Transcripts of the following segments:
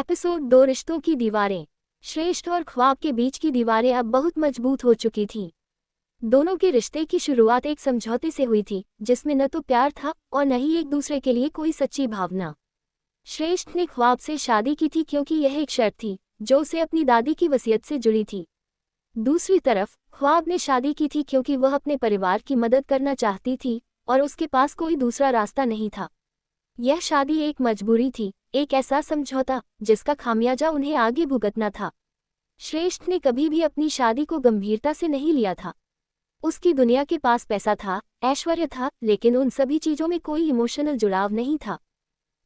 Episode 2 रिश्तों की दीवारें। श्रेष्ठ और ख्वाब के बीच की दीवारें अब बहुत मजबूत हो चुकी थीं। दोनों के रिश्ते की शुरुआत एक समझौते से हुई थी, जिसमें न तो प्यार था और न ही एक दूसरे के लिए कोई सच्ची भावना। श्रेष्ठ ने ख्वाब से शादी की थी क्योंकि यह एक शर्त थी जो उसे अपनी दादी की वसीयत से जुड़ी थी। दूसरी तरफ ख्वाब ने शादी की थी क्योंकि वह अपने परिवार की मदद करना चाहती थी और उसके पास कोई दूसरा रास्ता नहीं था। यह शादी एक मजबूरी थी, एक ऐसा समझौता जिसका खामियाजा उन्हें आगे भुगतना था। श्रेष्ठ ने कभी भी अपनी शादी को गंभीरता से नहीं लिया था। उसकी दुनिया के पास पैसा था, ऐश्वर्य था, लेकिन उन सभी चीजों में कोई इमोशनल जुड़ाव नहीं था।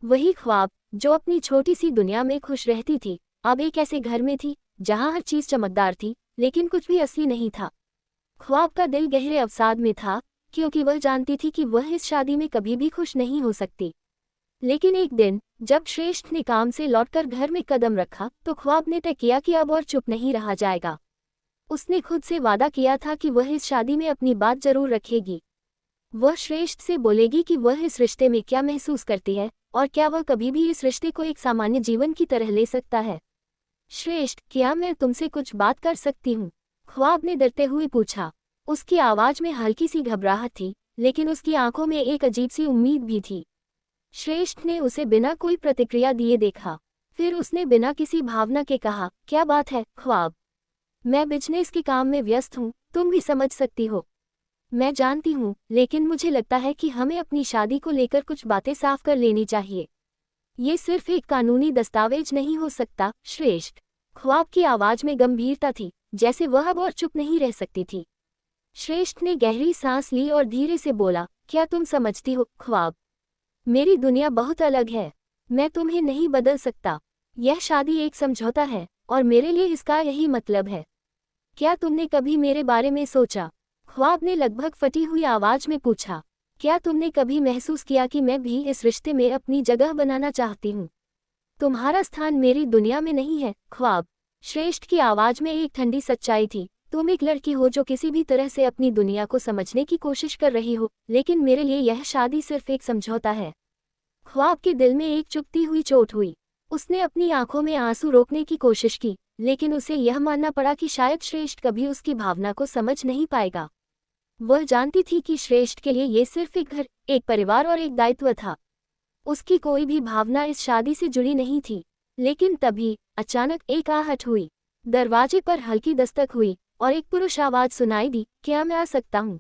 वही ख्वाब जो अपनी छोटी सी दुनिया में खुश रहती थी, अब एक ऐसे घर में थी जहां हर चीज चमकदार थी लेकिन कुछ भी असली नहीं था। ख्वाब का दिल गहरे अवसाद में था क्योंकि वह जानती थी कि वह इस शादी में कभी भी खुश नहीं हो सकती। लेकिन एक दिन जब श्रेष्ठ ने काम से लौटकर घर में कदम रखा तो ख्वाब ने तय किया कि अब और चुप नहीं रहा जाएगा। उसने खुद से वादा किया था कि वह इस शादी में अपनी बात जरूर रखेगी। वह श्रेष्ठ से बोलेगी कि वह इस रिश्ते में क्या महसूस करती है और क्या वह कभी भी इस रिश्ते को एक सामान्य जीवन की तरह ले सकता है। श्रेष्ठ, क्या मैं तुमसे कुछ बात कर सकती हूँ? ख्वाब ने डरते हुए पूछा। उसकी आवाज में हल्की सी घबराहट थी, लेकिन उसकी आंखों में एक अजीब सी उम्मीद भी थी। श्रेष्ठ ने उसे बिना कोई प्रतिक्रिया दिए देखा। फिर उसने बिना किसी भावना के कहा, क्या बात है ख्वाब? मैं बिजनेस के काम में व्यस्त हूँ, तुम भी समझ सकती हो। मैं जानती हूँ, लेकिन मुझे लगता है कि हमें अपनी शादी को लेकर कुछ बातें साफ कर लेनी चाहिए। ये सिर्फ एक कानूनी दस्तावेज नहीं हो सकता। श्रेष्ठ, ख्वाब की आवाज में गंभीरता थी, जैसे वह अब और चुप नहीं रह सकती थी। श्रेष्ठ ने गहरी सांस ली और धीरे से बोला, क्या तुम समझती हो ख्वाब? मेरी दुनिया बहुत अलग है। मैं तुम्हें नहीं बदल सकता। यह शादी एक समझौता है और मेरे लिए इसका यही मतलब है। क्या तुमने कभी मेरे बारे में सोचा? ख्वाब ने लगभग फटी हुई आवाज में पूछा। क्या तुमने कभी महसूस किया कि मैं भी इस रिश्ते में अपनी जगह बनाना चाहती हूँ? तुम्हारा स्थान मेरी दुनिया में नहीं है ख्वाब। श्रेष्ठ की आवाज में एक ठंडी सच्चाई थी। तुम एक लड़की हो जो किसी भी तरह से अपनी दुनिया को समझने की कोशिश कर रही हो, लेकिन मेरे लिए यह शादी सिर्फ एक समझौता है। ख्वाब के दिल में एक चुभती हुई चोट हुई। उसने अपनी आंखों में आंसू रोकने की कोशिश की, लेकिन उसे यह मानना पड़ा कि शायद श्रेष्ठ कभी उसकी भावना को समझ नहीं पाएगा। वह जानती थी कि श्रेष्ठ के लिए ये सिर्फ एक घर, एक परिवार और एक दायित्व था। उसकी कोई भी भावना इस शादी से जुड़ी नहीं थी। लेकिन तभी अचानक एक आहट हुई। दरवाजे पर हल्की दस्तक हुई और एक पुरुष आवाज सुनाई दी, क्या मैं आ सकता हूँ?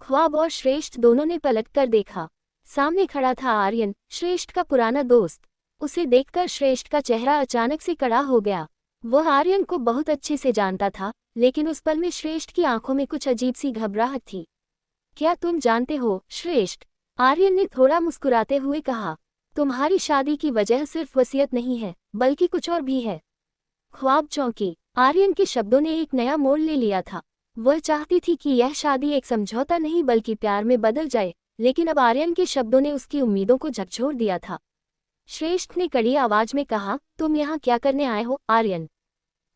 ख्वाब और श्रेष्ठ दोनों ने पलट कर देखा। सामने खड़ा था आर्यन, श्रेष्ठ का पुराना दोस्त। उसे देखकर श्रेष्ठ का चेहरा अचानक से कड़ा हो गया। वह आर्यन को बहुत अच्छे से जानता था, लेकिन उस पल में श्रेष्ठ की आंखों में कुछ अजीब सी घबराहट थी। क्या तुम जानते हो श्रेष्ठ? आर्यन ने थोड़ा मुस्कुराते हुए कहा, तुम्हारी शादी की वजह सिर्फ वसीयत नहीं है, बल्कि कुछ और भी है। ख्वाब चौंकी। आर्यन के शब्दों ने एक नया मोड़ ले लिया था। वह चाहती थी कि यह शादी एक समझौता नहीं बल्कि प्यार में बदल जाए, लेकिन अब आर्यन के शब्दों ने उसकी उम्मीदों को झकझोर दिया था। श्रेष्ठ ने कड़ी आवाज में कहा, तुम यहाँ क्या करने आए हो आर्यन?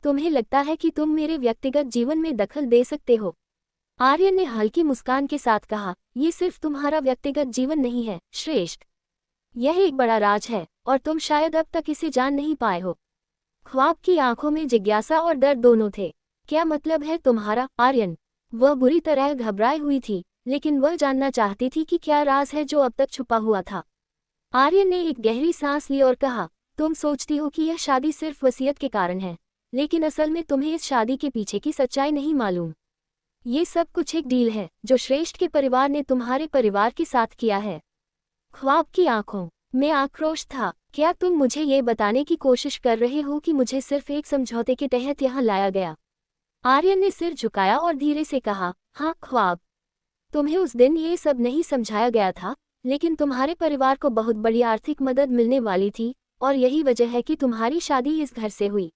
तुम्हें लगता है कि तुम मेरे व्यक्तिगत जीवन में दखल दे सकते हो? आर्यन ने हल्की मुस्कान के साथ कहा, ये सिर्फ तुम्हारा व्यक्तिगत जीवन नहीं है श्रेष्ठ। यह एक बड़ा राज है और तुम शायद अब तक इसे जान नहीं पाए हो। ख्वाब की आंखों में जिज्ञासा और डर दोनों थे। क्या मतलब है तुम्हारा आर्यन? वह बुरी तरह घबराई हुई थी, लेकिन वह जानना चाहती थी कि क्या राज है जो अब तक छुपा हुआ था। आर्यन ने एक गहरी सांस ली और कहा, तुम सोचती हो कि यह शादी सिर्फ वसीयत के कारण है, लेकिन असल में तुम्हें इस शादी के पीछे की सच्चाई नहीं मालूम। ये सब कुछ एक डील है जो श्रेष्ठ के परिवार ने तुम्हारे परिवार के साथ किया है। ख्वाब की आंखों में आक्रोश था। क्या तुम मुझे ये बताने की कोशिश कर रहे हो कि मुझे सिर्फ एक समझौते के तहत यहाँ लाया गया? आर्यन ने सिर झुकाया और धीरे से कहा, हाँ ख्वाब। तुम्हें उस दिन ये सब नहीं समझाया गया था, लेकिन तुम्हारे परिवार को बहुत बड़ी आर्थिक मदद मिलने वाली थी और यही वजह है कि तुम्हारी शादी इस घर से हुई।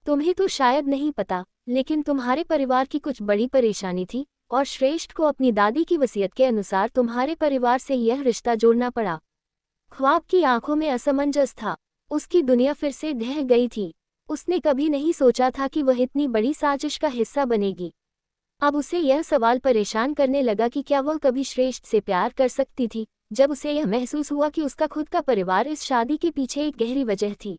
तुम्हें तो शायद नहीं पता, लेकिन तुम्हारे परिवार की कुछ बड़ी परेशानी थी और श्रेष्ठ को अपनी दादी की वसीयत के अनुसार तुम्हारे परिवार से यह रिश्ता जोड़ना पड़ा। ख्वाब की आंखों में असमंजस था। उसकी दुनिया फिर से ढह गई थी। उसने कभी नहीं सोचा था कि वह इतनी बड़ी साजिश का हिस्सा बनेगी। अब उसे यह सवाल परेशान करने लगा कि क्या वह कभी श्रेष्ठ से प्यार कर सकती थी, जब उसे यह महसूस हुआ कि उसका खुद का परिवार इस शादी के पीछे एक गहरी वजह थी।